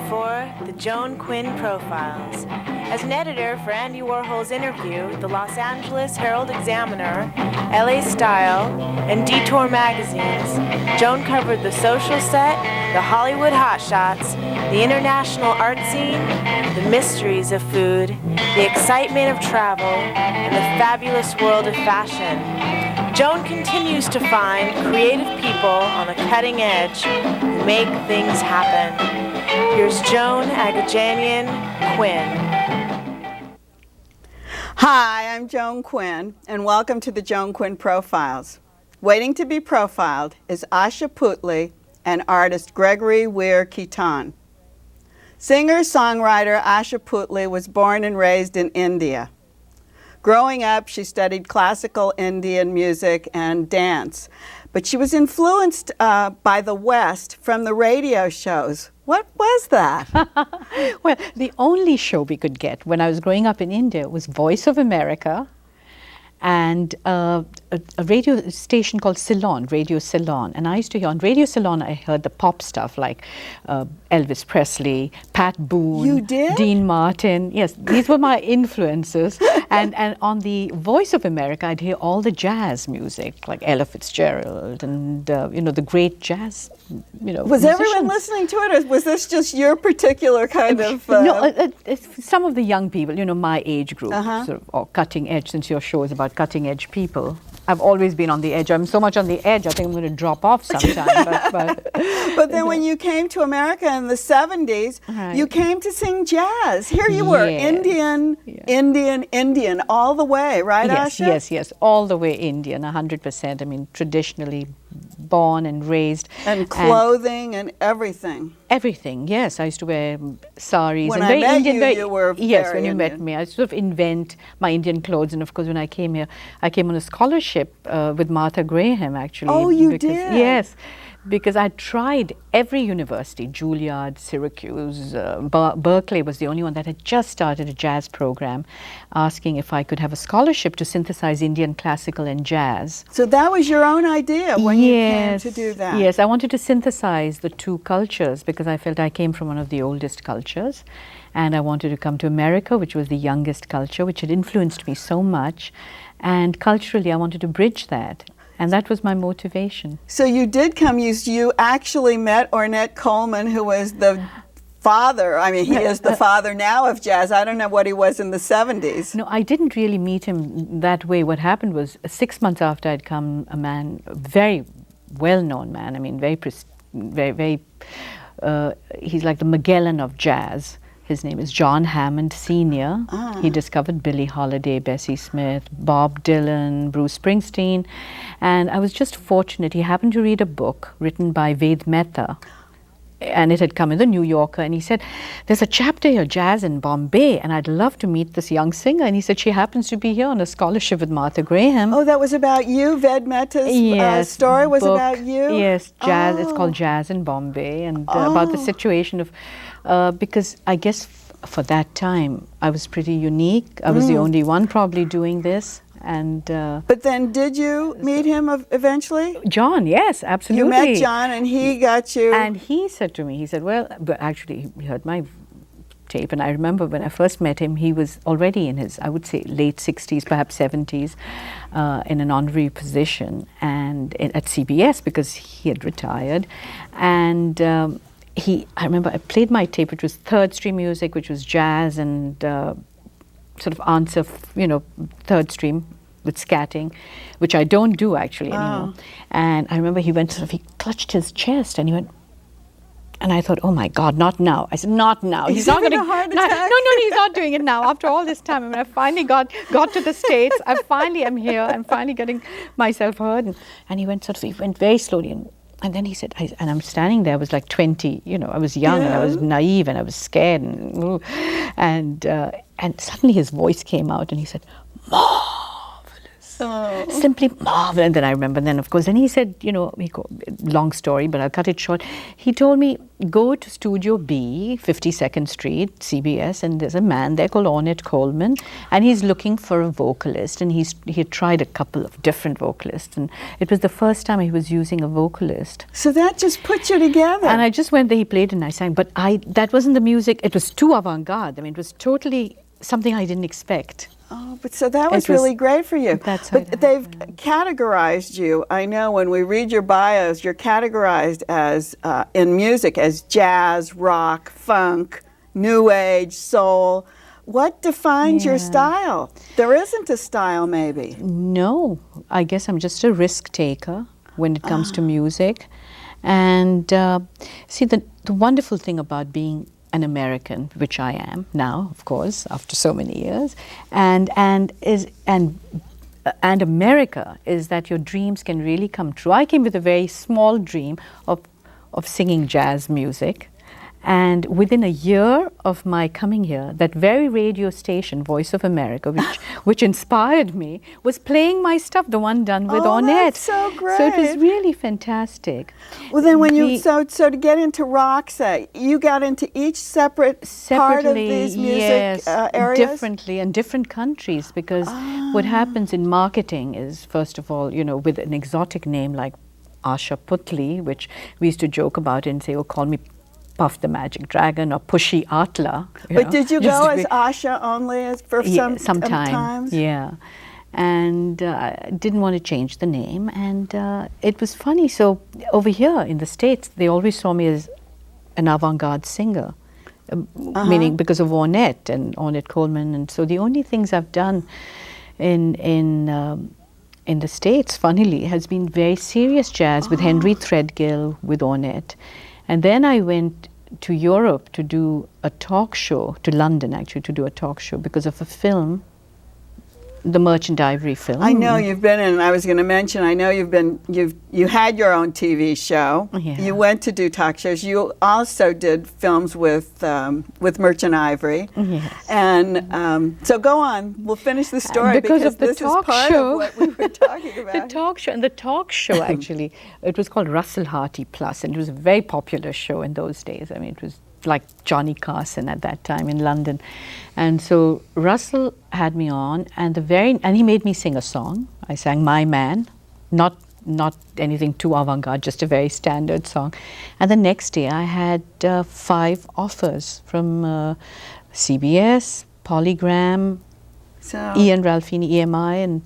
for the Joan Quinn Profiles. As an editor for Andy Warhol's Interview, the Los Angeles Herald-Examiner, LA Style, and Detour magazines, Joan covered the social set, the Hollywood hotshots, the international art scene, the mysteries of food, the excitement of travel, and the fabulous world of fashion. Joan continues to find creative people on the cutting edge who make things happen. Here's Joan Agajanian Quinn. Hi, I'm Joan Quinn, and welcome to the Joan Quinn Profiles. Waiting to be profiled is Asha Puthli and artist Gregory Weir-Quiton. Singer-songwriter Asha Puthli was born and raised in India. Growing up, she studied classical Indian music and dance, but she was influenced by the West from the radio shows. What was that? Well, the only show we could get when I was growing up in India was Voice of America and a radio station called Ceylon, Radio Ceylon. And I used to hear on Radio Ceylon, I heard the pop stuff like Elvis Presley, Pat Boone, You did? Dean Martin. Yes, these were my influences. And on the Voice of America, I'd hear all the jazz music, like Ella Fitzgerald and, the great jazz, Was everyone listening to it, or was this just your particular kind of... No, some of the young people, my age group, sort of, or cutting edge, since your show is about cutting edge people. I've always been on the edge. I'm so much on the edge, I think I'm going to drop off sometime. But then when you came to America in the 70s, you came to sing jazz. Here you were, Indian, all the way, right, Asha? Yes, all the way Indian, 100%. I mean, traditionally born and raised. And clothing and everything. Everything, yes. I used to wear saris. When and I very met Indian, you were Yes, very when you Indian. met me. I sort of invent my Indian clothes. And of course, when I came here, I came on a scholarship with Martha Graham, actually. Oh, you did? Yes. Because I tried every university, Juilliard, Syracuse, Berkeley was the only one that had just started a jazz program, asking if I could have a scholarship to synthesize Indian classical and jazz. So that was your own idea when you came to do that? Yes, I wanted to synthesize the two cultures because I felt I came from one of the oldest cultures. And I wanted to come to America, which was the youngest culture, which had influenced me so much. And culturally, I wanted to bridge that. And that was my motivation. So you did come, you actually met Ornette Coleman, who was the father. I mean, he is the father now of jazz. I don't know what he was in the 70s. No, I didn't really meet him that way. What happened was 6 months after I'd come, a man, a very well-known man, I mean, he's like the Magellan of jazz. His name is John Hammond Sr. He discovered Billie Holiday, Bessie Smith, Bob Dylan, Bruce Springsteen. And I was just fortunate. He happened to read a book written by Ved Mehta. And it had come in the New Yorker. And he said, there's a chapter here, Jazz in Bombay, and I'd love to meet this young singer. And he said, she happens to be here on a scholarship with Martha Graham. Oh, that was about you? Ved Mehta's story was about you? Yes, jazz. It's called Jazz in Bombay. And about the situation of... because I guess for that time, I was pretty unique. I was the only one probably doing this. And but then did you meet him eventually? John, yes, absolutely. You met John and he got you... And he said to me, he said, well, but actually he heard my tape. And I remember when I first met him, he was already in his, I would say, late 60s, perhaps 70s, in an honorary position and at CBS because he had retired. And... I remember I played my tape, which was third stream music, which was jazz and sort of answer, third stream with scatting, which I don't do actually anymore. And I remember he clutched his chest and he went, and I thought, oh my God, not now. I said, not now. He's not going to... No, he's not doing it now. After all this time, I mean, I finally got to the States. I finally am here. I'm finally getting myself heard. And he went very slowly and then he said, and I'm standing there, I was like 20, I was young and I was naive and I was scared. And suddenly his voice came out and he said, marvelous. Simply marvelous. And then I remember, then of course, then he said, long story, but I'll cut it short. He told me, go to Studio B, 52nd Street, CBS, and there's a man there called Ornette Coleman, and he's looking for a vocalist, and he had tried a couple of different vocalists, and it was the first time he was using a vocalist. So that just put you together. And I just went there, he played, and I sang, but that wasn't the music, it was too avant-garde. I mean, it was totally something I didn't expect. Oh, but so that was really great for you. That's how but they've categorized you. I know when we read your bios, you're categorized as in music as jazz, rock, funk, new age, soul. What defines your style? There isn't a style, maybe. No, I guess I'm just a risk taker when it comes to music. And see, the wonderful thing about being an American, which I am now, of course, after so many years, and America is that your dreams can really come true. I came with a very small dream of singing jazz music, and within a year of my coming here, that very radio station, Voice of America, which inspired me, was playing my stuff, the one done with Ornette. That's so great. So it was really fantastic. Well, then when so to get into rock, say, you got into each separate part of these music areas? Differently, and different countries, because what happens in marketing is, first of all, with an exotic name like Asha Puthli, which we used to joke about and say, call me Puff the Magic Dragon or Pushy Atla. But did you go as Asha only for sometimes? Yeah. And I didn't want to change the name. And it was funny. So over here in the States, they always saw me as an avant-garde singer, meaning because of Ornette and Ornette Coleman. And so the only things I've done in the States, funnily, has been very serious jazz with Henry Threadgill, with Ornette. And then I went to Europe to do a talk show, to London actually, to do a talk show because of a film, the Merchant Ivory film. I know you've been in, I was going to mention, I know you had your own TV show. Yeah. You went to do talk shows. You also did films with Merchant Ivory. Yes. And so go on, we'll finish the story because of the this talk is part show. of what we were talking about. The talk show actually, it was called Russell Harty Plus, and it was a very popular show in those days. I mean, it was like Johnny Carson at that time in London. And so Russell had me on, and he made me sing a song. I sang My Man, not anything too avant-garde, just a very standard song. And the next day I had 5 offers from CBS, Polygram, Ian Ralphini, EMI,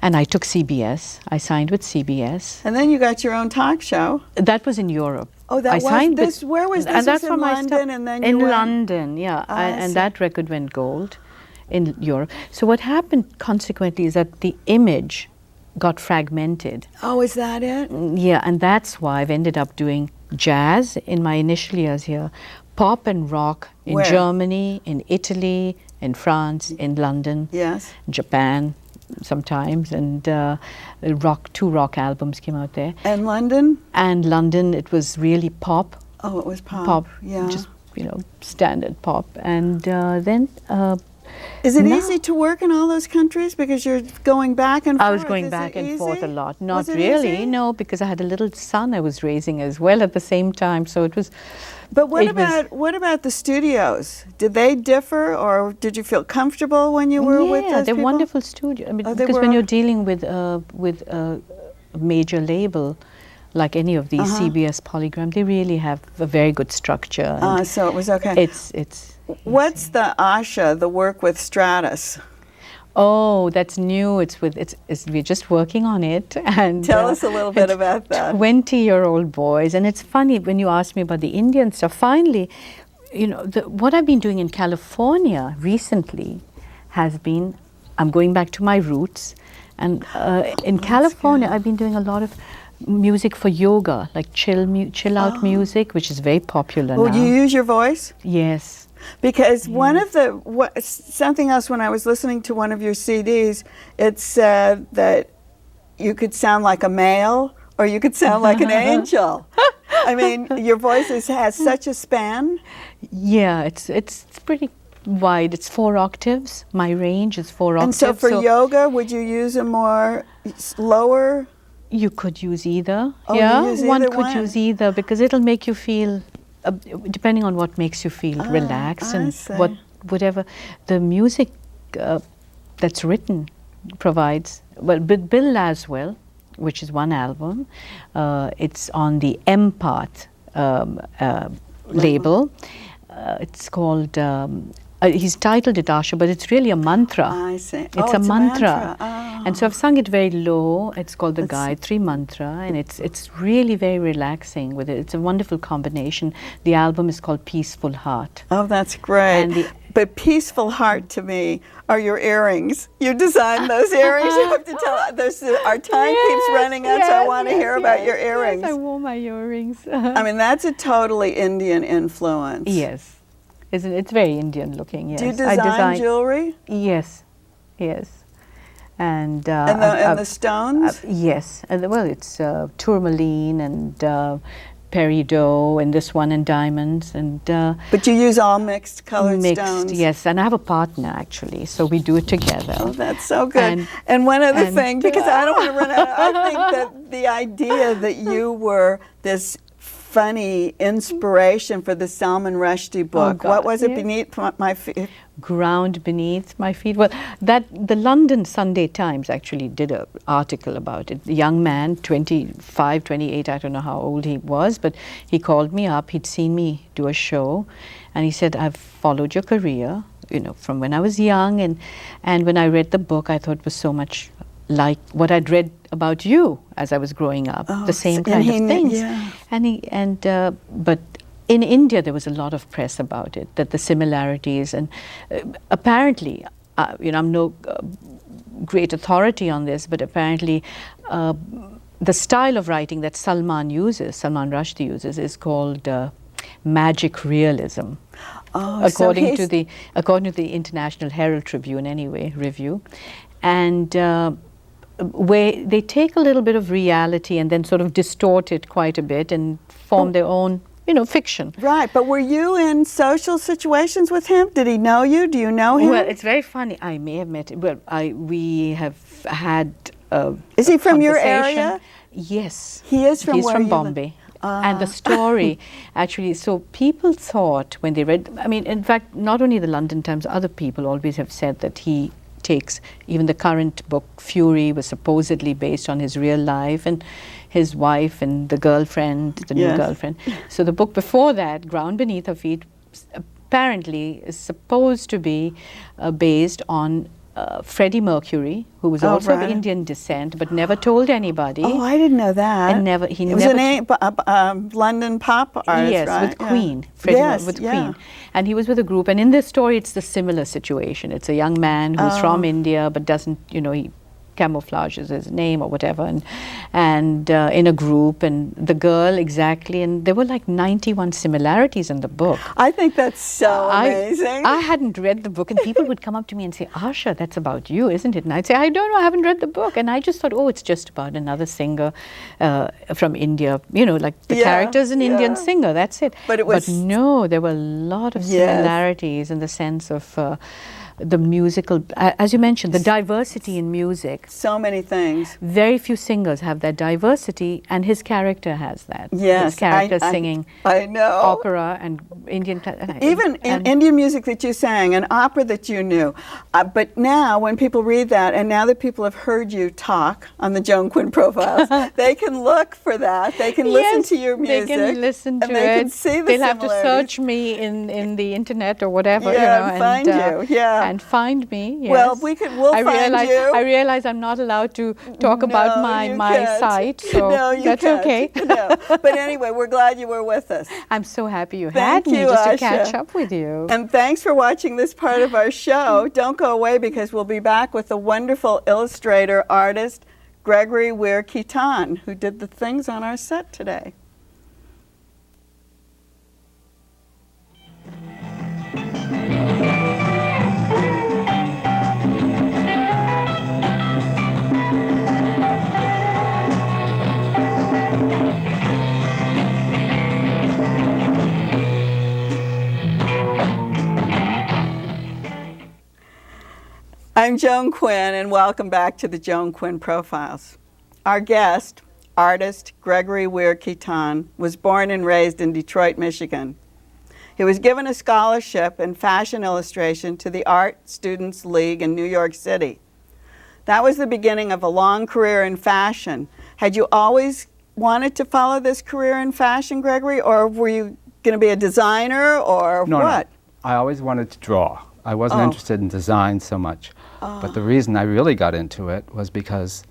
and I took CBS. I signed with CBS. And then you got your own talk show. That was in Europe. Oh, that was this. Where was this? And that's in London, and then in London, yeah. And that record went gold in Europe. So what happened consequently is that the image got fragmented. Oh, is that it? Yeah, and that's why I've ended up doing jazz in my initial years here, pop and rock in Germany, in Italy, in France, in London, Japan sometimes, and 2 rock albums came out there. And London? And London, it was really pop. Oh, it was pop. Pop, yeah. Just, standard pop. And then... is it easy to work in all those countries because you're going back and forth? I was going back and forth a lot. Not really, easy? No, because I had a little son I was raising as well at the same time, so it was... But what about the studios? Did they differ, or did you feel comfortable when you were with those people? Yeah, they're wonderful studios. I mean, because when you're dealing with a major label, like any of these CBS, Polygram, they really have a very good structure. So it was okay. It's What's the Asha, the work with Stratus? Oh, that's new. We're just working on it. And tell us a little bit about that. 20-year-old boys, and it's funny when you ask me about the Indian stuff. Finally, what I've been doing in California recently has been, I'm going back to my roots, and in California I've been doing a lot of music for yoga, like chill out music, which is very popular now. Would you use your voice? Yes. Because one of something else, when I was listening to one of your CDs, it said that you could sound like a male or you could sound like an angel. I mean, your voice has such a span. Yeah, it's pretty wide. It's 4 octaves. My range is 4 octaves. And so for yoga, would you use a more lower? You could use either. Oh, yeah, you use one either could use either because it'll make you feel, depending on what makes you feel relaxed and whatever the music that's written provides. Well, but Bill Laswell, which is one album, it's on the Empath label. It's called. He's titled it Asha, but it's really a mantra. I see. It's a mantra. Oh. And so I've sung it very low. It's called the Gayatri Mantra, and it's really very relaxing with it. It's a wonderful combination. The album is called Peaceful Heart. Oh, that's great. But Peaceful Heart to me are your earrings. You designed those earrings. You have to tell us. Our time keeps running out, so I want to hear about your earrings. Yes, I wore my earrings. I mean, that's a totally Indian influence. Yes. It's very Indian looking, yes. Do you design jewelry? Yes, yes. And the stones? Yes. Well, it's tourmaline and peridot and this one and diamonds. But you use all mixed colored stones? Yes. And I have a partner, actually, so we do it together. Oh, that's so good. And one other thing, because I don't want to run out, I think that the idea that you were this funny inspiration for the Salman Rushdie book. What was it, Beneath My Feet? Ground Beneath My Feet. Well, the London Sunday Times actually did an article about it. The young man, 25, 28, I don't know how old he was, but he called me up. He'd seen me do a show, and he said, I've followed your career, from when I was young, and when I read the book, I thought it was so much like what I'd read about you as I was growing up, the same kind of things. Yeah. But in India there was a lot of press about it, that the similarities, and apparently, I'm no great authority on this, but apparently the style of writing that Salman Rushdie uses, is called magic realism. According to the International Herald Tribune, review, and where they take a little bit of reality and then sort of distort it quite a bit and form their own, fiction. Right, but were you in social situations with him? Did he know you? Do you know him? Well, it's very funny. I may have met him. Well, we have had Is he from your area? Yes. He is from He's where from Bombay. And the story, actually, so people thought when they read, in fact, not only the London Times, other people always have said that he takes, even the current book, Fury, was supposedly based on his real life and his wife and the girlfriend, the new girlfriend. So the book before that, Ground Beneath Her Feet, apparently is supposed to be based on Freddie Mercury, who was also of Indian descent, but never told anybody. Oh, I didn't know that. And he was a London pop artist, yes, right? with Queen. Freddie with Queen. And he was with a group. And in this story, it's the similar situation. It's a young man who's from India, but doesn't, he camouflages his name or whatever, and in a group, and the girl exactly, and there were like 91 similarities in the book. I think that's so amazing. I hadn't read the book, and people would come up to me and say, Asha, that's about you, isn't it? And I'd say, I don't know, I haven't read the book. And I just thought, it's just about another singer from India, like the character's an Indian singer, that's it. But no, there were a lot of similarities in the sense of the musical, as you mentioned, the diversity in music. So many things. Very few singers have that diversity, and his character has that. Yes. His character singing opera and Indian. Even in Indian music that you sang, an opera that you knew. But now, when people read that, and now that people have heard you talk on the Joan Quinn profiles, they can look for that. They can listen to your music. They can listen to and they can see the They'll have to search me in the internet or whatever. And find you. And find me. Yes. Well, we'll find you. I realize I'm not allowed to talk about my site, so that's okay. No. But anyway, we're glad you were with us. I'm so happy you had me just to catch up with you. And thanks for watching this part of our show. Don't go away, because we'll be back with the wonderful illustrator, artist, Gregory Weir-Quiton, who did the things on our set today. I'm Joan Quinn, and welcome back to the Joan Quinn Profiles. Our guest, artist Gregory Weir-Quiton, was born and raised in Detroit, Michigan. He was given a scholarship in fashion illustration to the Art Students League in New York City. That was the beginning of a long career in fashion. Had you always wanted to follow this career in fashion, Gregory, or were you going to be a designer, or No. what? I always wanted to draw. I wasn't interested in design so much. But the reason I really got into it was because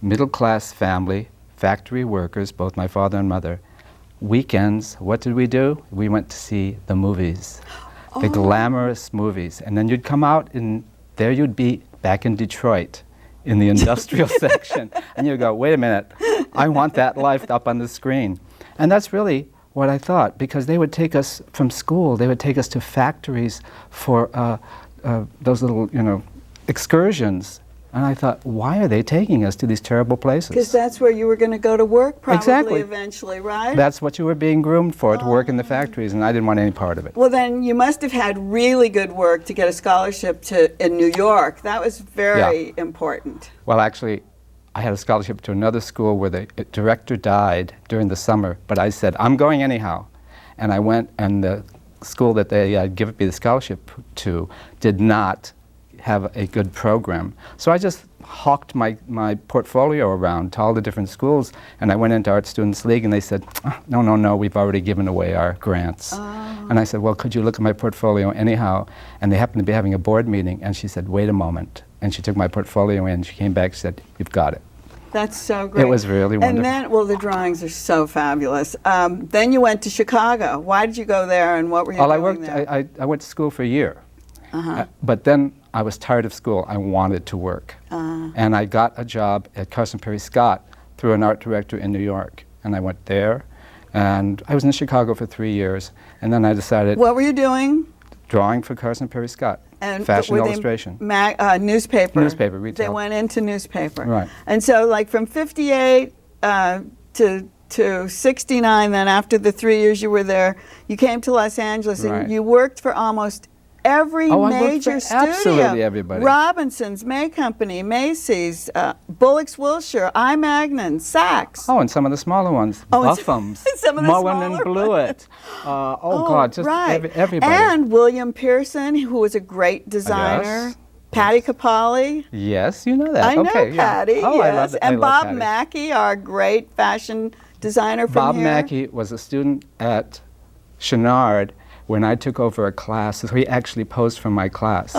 middle-class family, factory workers, both my father and mother, weekends, what did we do? We went to see the movies, the glamorous movies. And then you'd come out, and there you'd be back in Detroit in the industrial section. And you'd go, wait a minute, I want that life up on the screen. And that's really what I thought, because they would take us from school, they would take us to factories for those little, excursions. And I thought, why are they taking us to these terrible places? Because that's where you were going to go to work probably Exactly. eventually, right? That's what you were being groomed for, to work in the factories, and I didn't want any part of it. Well, then you must have had really good work to get a scholarship in New York. That was very important. Well, actually, I had a scholarship to another school where the director died during the summer, but I said, I'm going anyhow. And I went, and the school that they had given me the scholarship to did not have a good program. So I just hawked my portfolio around to all the different schools, and I went into Art Students League, and they said, no, we've already given away our grants. And I said, well, could you look at my portfolio anyhow? And they happened to be having a board meeting, and she said, wait a moment. And she took my portfolio in, she came back, she said, you've got it. That's so great. It was really wonderful. And then, well, the drawings are so fabulous. Then you went to Chicago. Why did you go there, and what were you doing there? I went to school for a year. But then I was tired of school. I wanted to work. And I got a job at Carson Perry Scott through an art director in New York. And I went there, and I was in Chicago for 3 years. And then I decided... What were you doing? Drawing for Carson Perry Scott. And fashion were they illustration. Newspaper. Newspaper, retail. They went into newspaper. Right. And so, like, from 58 to 69, then after the 3 years you were there, you came to Los Angeles, Right. and you worked for almost every I worked major for studio. absolutely everybody. Robinson's, May Company, Macy's, Bullock's Wilshire, I. Magnin, Saks. Oh, and some of the smaller ones. Buffums. Some of the Mullen smaller and Blewett. God, just right. everybody. And William Pearson, who was a great designer. Yes. Patty Capalli. Yes, you know that. I know Okay, yeah. Patty, Oh, yes. I love it. And I love Bob Patty. Mackey, our great fashion designer from Bob here. Mackey was a student at Chenard when I took over a class. So he actually posed for my class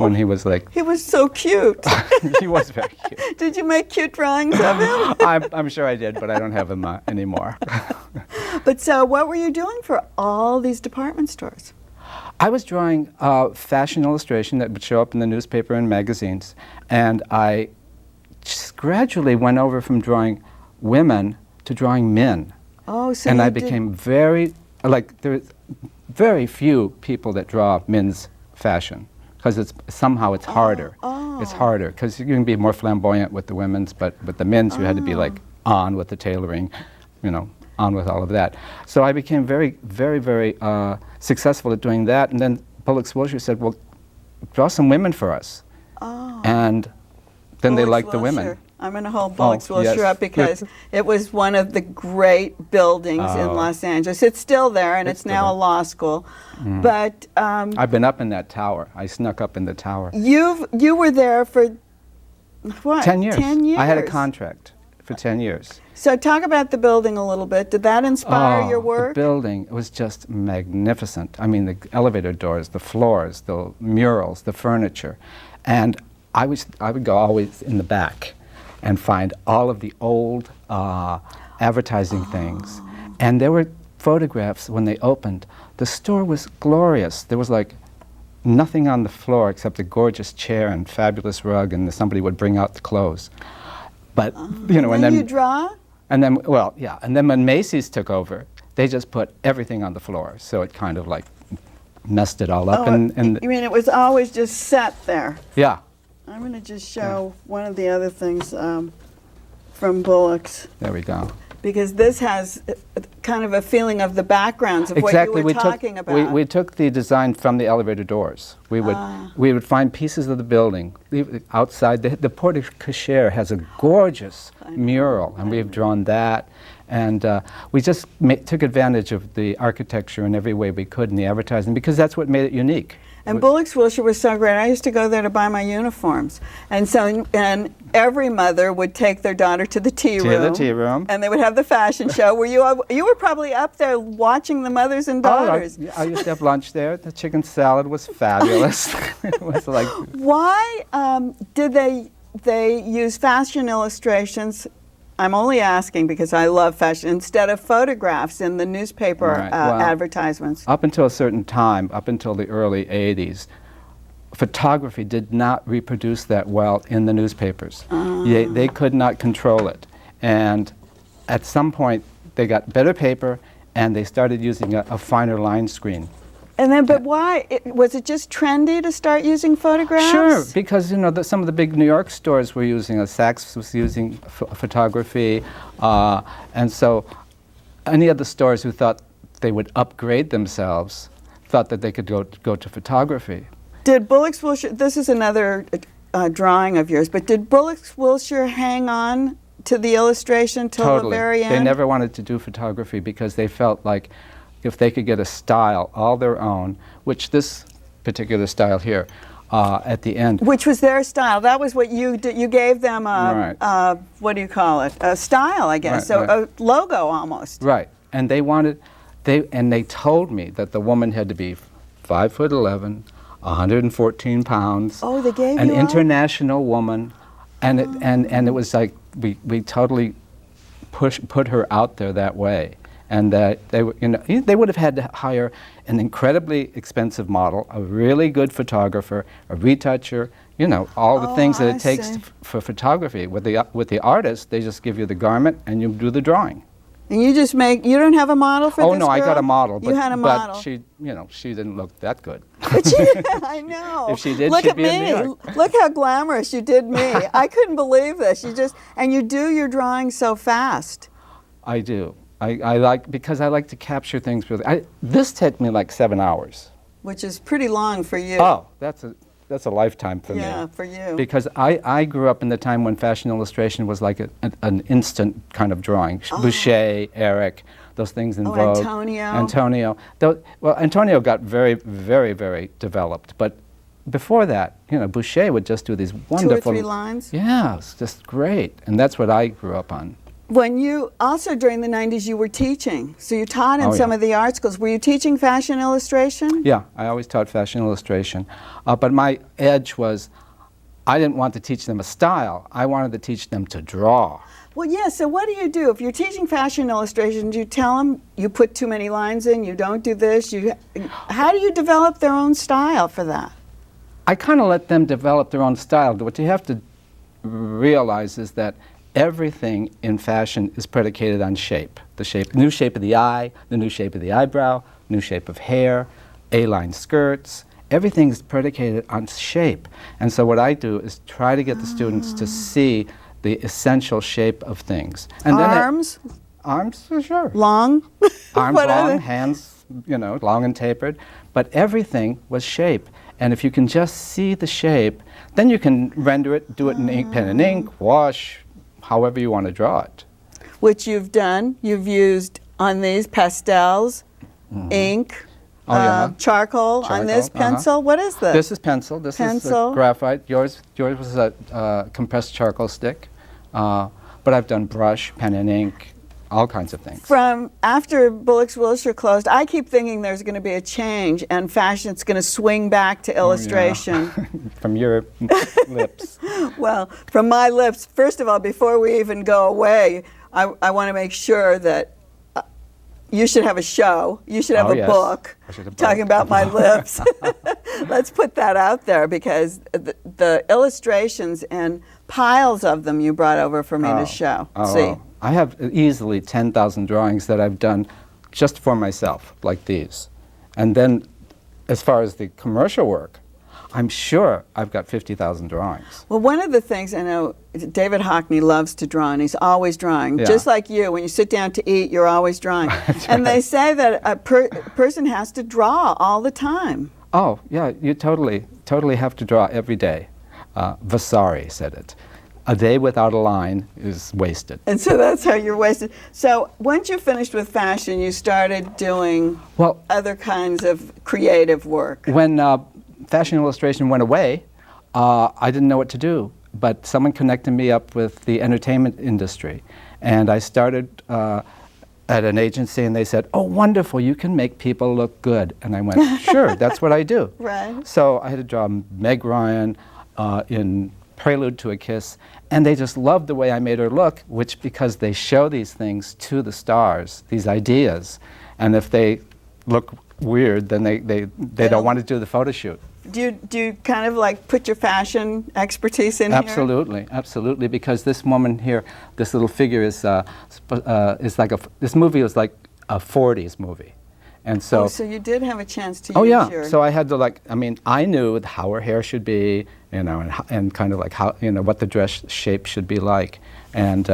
when he was like... He was so cute. He was very cute. Did you make cute drawings of him? I'm sure I did, but I don't have him anymore. But so what were you doing for all these department stores? I was drawing fashion illustration that would show up in the newspaper and magazines, and I just gradually went over from drawing women to drawing men. Oh, so and you I did- became there's very few people that draw men's fashion, because it's harder. It's harder because you can be more flamboyant with the women's, but with the men's you had to be like on with the tailoring, on with all of that. So I became very, very, very successful at doing that. And then Bullock's Wilshire said, well, draw some women for us. And then they liked the women. Wilshire. I'm going to hold Bullock's Wilshire yes. up because it was one of the great buildings in Los Angeles. It's still there, and it's now a law school. But I've been up in that tower. I snuck up in the tower. you were there for what? 10 years. 10 years. I had a contract for 10 years. So talk about the building a little bit. Did that inspire your work? The building was just magnificent. I mean, the elevator doors, the floors, the murals, the furniture. And I would go always in the back and find all of the old advertising things. And there were photographs when they opened. The store was glorious. There was like nothing on the floor except a gorgeous chair and fabulous rug, and somebody would bring out the clothes. But, and then you draw? And then, and then when Macy's took over, they just put everything on the floor, so it kind of like messed it all up. You mean it was always just set there? Yeah. I'm going to just show one of the other things from Bullock's, There we go. because this has kind of a feeling of the backgrounds of Exactly. what you were talking about. We took the design from the elevator doors. We would find pieces of the building, outside. The porte cochere has a gorgeous mural, and we've drawn that. And we just took advantage of the architecture in every way we could in the advertising, because that's what made it unique. And Bullock's Wilshire was so great. I used to go there to buy my uniforms. And so, and every mother would take their daughter to the tea room. To the tea room. And they would have the fashion show. You were probably up there watching the mothers and daughters. Oh, I used to have lunch there. The chicken salad was fabulous. It was like... Why did they use fashion illustrations? I'm only asking because I love fashion, instead of photographs in the newspaper advertisements. Up until a certain time, up until the early 80s, photography did not reproduce that well in the newspapers. They could not control it. And at some point, they got better paper, and they started using a finer line screen. And then, but why? Was it just trendy to start using photographs? Sure, because some of the big New York stores were using, Saks was using photography, and so any of the stores who thought they would upgrade themselves thought that they could go to photography. Did Bullock's Wilshire, this is another drawing of yours, but did Bullock's Wilshire hang on to the illustration till the very end? They never wanted to do photography because they felt like if they could get a style all their own, which this particular style here, at the end. Which was their style. That was what you did. You gave them a, what do you call it? A style, I guess. Right, so a logo almost. Right. And they told me that the woman had to be 5'11", 114 pounds. Oh, they gave an you international woman, and it was like we totally put her out there that way. And that they would have had to hire an incredibly expensive model, a really good photographer, a retoucher, all the things that it takes for photography. With the artist, they just give you the garment and you do the drawing. And you just you don't have a model for this no, girl? I got a model. You had a model. But she didn't look that good. But I know. If she did, look she'd at be in New me. York. Look how glamorous you did me. I couldn't believe this. And you do your drawing so fast. I do. Because I like to capture things really. This took me like 7 hours. Which is pretty long for you. Oh, that's a lifetime for me. Yeah, for you. Because I grew up in the time when fashion illustration was like an instant kind of drawing. Boucher, Eric, those things in vogue. Antonio. Antonio got very, very, very developed. But before that, Boucher would just do these wonderful... 2 or 3 lines? Yeah, it's just great. And that's what I grew up on. When you, also during the 90s, you were teaching. So you taught in some of the art schools. Were you teaching fashion illustration? Yeah, I always taught fashion illustration. But my edge was, I didn't want to teach them a style. I wanted to teach them to draw. Well, yeah, so what do you do? If you're teaching fashion illustration, do you tell them you put too many lines in, you don't do this? How do you develop their own style for that? I kind of let them develop their own style. What you have to realize is that everything in fashion is predicated on shape. The new shape of the eye, the new shape of the eyebrow, new shape of hair, A-line skirts. Everything's predicated on shape. And so what I do is try to get the students to see the essential shape of things. And arms? Arms, sure. Long? Arms long, hands, long and tapered. But everything was shape. And if you can just see the shape, then you can render it, do it in ink, pen and ink, wash, however you want to draw it. Which you've done. You've used on these pastels, ink, charcoal on this pencil. What is this? This is pencil. This is graphite. Yours was a compressed charcoal stick. But I've done brush, pen and ink, all kinds of things. From after Bullock's Wilshire closed, I keep thinking there's going to be a change and fashion's going to swing back to illustration. From your lips. Well, from my lips, first of all, before we even go away, I want to make sure that you should have a show. You should have a book talking about my lips. Let's put that out there because the illustrations and piles of them you brought over for me to show. See. I have easily 10,000 drawings that I've done just for myself, like these. And then, as far as the commercial work, I'm sure I've got 50,000 drawings. Well, one of the things I know, David Hockney loves to draw, and he's always drawing. Yeah. Just like you, when you sit down to eat, you're always drawing. And they say that a person has to draw all the time. Oh, yeah, you totally have to draw every day. Vasari said it. A day without a line is wasted. And so that's how you're wasted. So once you finished with fashion, you started doing other kinds of creative work. When fashion illustration went away, I didn't know what to do. But someone connected me up with the entertainment industry. And I started at an agency, and they said, "Oh, wonderful, you can make people look good." And I went, "Sure, that's what I do." Right. So I had to draw Meg Ryan in Prelude to a Kiss, and they just loved the way I made her look, which because they show these things to the stars, these ideas, and if they look weird, then they don't want to do the photo shoot. Do you kind of like put your fashion expertise in Absolutely, absolutely, because this woman here, this little figure is like this movie was like a 40s movie. And so, so you did have a chance to oh use yeah, your... so I had to I knew how her hair should be, you know, and kind of like how, you know, what the dress shape should be like. And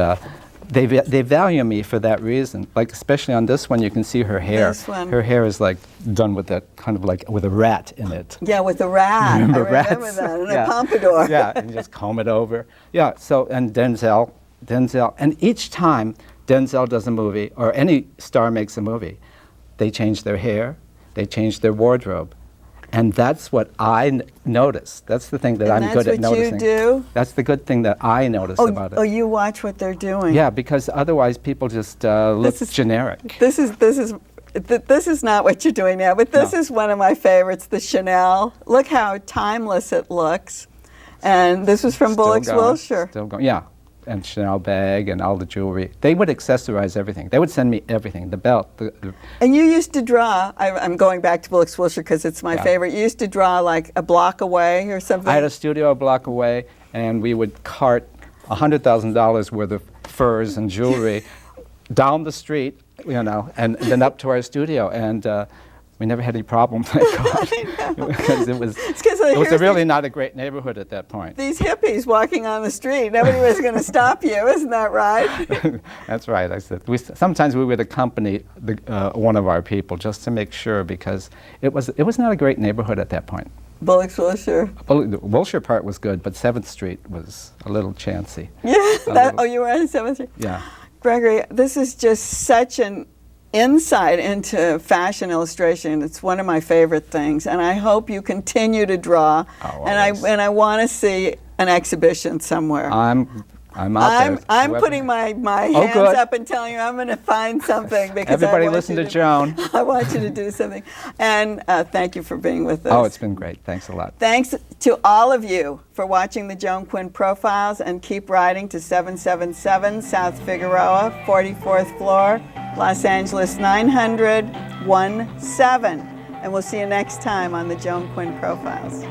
they value me for that reason. Like especially on this one, you can see her hair. This one. Her hair is like done with that kind of like with a rat in it. Yeah, with a rat. Remember I rats? remember that, and Yeah. a pompadour. Yeah, and you just comb it over. Yeah, so, and Denzel, and each time Denzel does a movie, or any star makes a movie, they change their hair, they change their wardrobe. And that's what I notice. That's the thing that I'm good at noticing. That's what you do? That's the good thing that I notice about it. Oh, you watch what they're doing. Yeah, because otherwise people just look generic. This is not what you're doing now, but this is one of my favorites, the Chanel. Look how timeless it looks. And this was from Bullock's Wilshire. Still going, yeah. And Chanel bag and all the jewelry. They would accessorize everything. They would send me everything, the belt. And you used to draw, I'm going back to Bullock's Wilshire because it's my favorite. You used to draw like a block away or something? I had a studio a block away, and we would cart $100,000 worth of furs and jewelry down the street, you know, and then up to our studio. And we never had any problem, thank God. Because it was really not a great neighborhood at that point. These hippies walking on the street, nobody was going to stop you, isn't that right? That's right. I said sometimes we would accompany one of our people just to make sure, because it was not a great neighborhood at that point. Bullock's Wilshire. The Wilshire part was good, but 7th Street was a little chancy. Yeah. You were on 7th Street. Yeah. Gregory, this is just such an insight into fashion illustration. It's one of my favorite things, and I hope you continue to draw. And I want to see an exhibition somewhere. I'm out there. I'm putting my hands up and telling you I'm going to find something, because everybody listen to Joan. I want you to do something. And thank you for being with us. Oh, it's been great. Thanks a lot. Thanks to all of you for watching the Joan Quinn Profiles, and keep writing to 777 South Figueroa, 44th floor, Los Angeles 90017. And we'll see you next time on the Joan Quinn Profiles.